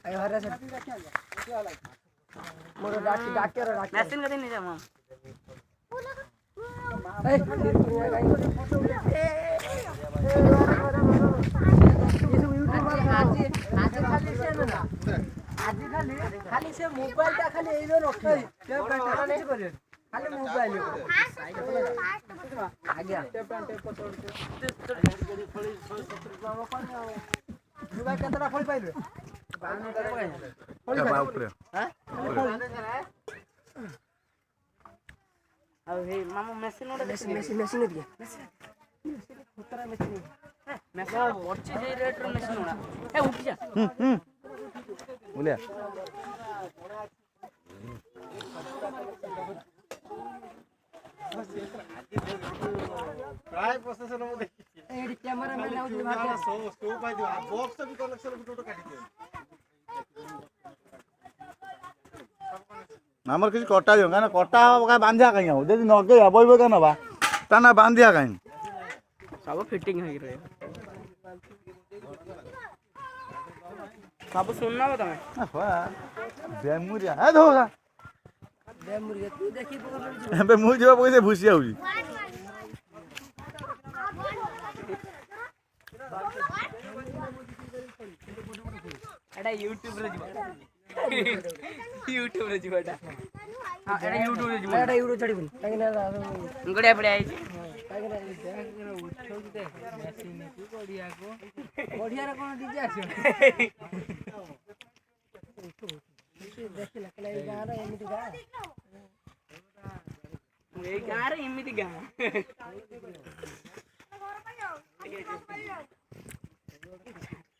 आयो हरे से मोर डाके ray machine कदी नहीं जाम ए दुनिया गाई ये सब यूट्यूब वाला आज खाली से ना आज खाली से मोबाइल टा खाली एलो रखै के बेटा नहीं करे खाली मोबाइल आगे टेप पछोड़ के फड़ी 70 रुपया केतरा फड़ी पाइले 52 बाप रे हां अब हे मामू मशीन ओडा मशीन दिया उतरा मशीन मशीन पड़छ जे रेट रो मशीन ओडा ए उठ जा बोलिया प्राय प्रोसेसर मो देखि एडी कैमरा में लाउ दिबा भाग सो पाइ दिबा बॉक्स भी कलेक्शन गुटो काटी दे हमर किछ कटा दियो ना कटा का बांधिया कहीं हो जदी नगे बइबो का नबा ता ना बांधिया कहीं सब फिटिंग हो रहे सब सुनना बता मैं बेमुरिया ए धोसा बेमुरिया तू देखि पकड़ बे मु जेबा पैसे भुसिया होई एडा यूट्यूब रे जीवा यूट्यूब रे जीवाटा हां एडा यूट्यूब रे जीवा एडा यूट्यूब चढ़ी बनी काहे ना गड़िया पड़े आई छी काहे ना देख उठो की देख मशीन की बढ़िया रे कोन डीजे आछो देख लकला ए गाना एमिति गा ए गारे एमिति गा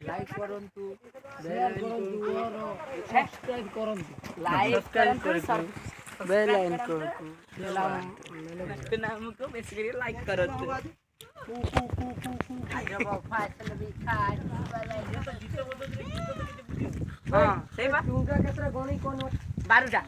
लाइक करंतु शेयर करंतु और सब्सक्राइब करंतु लाइक करंतु बेल आइकन करंतु बेल नाम को बेसिकली लाइक करंतु हां सेबा तुंगा केतरा गणी कोन 12टा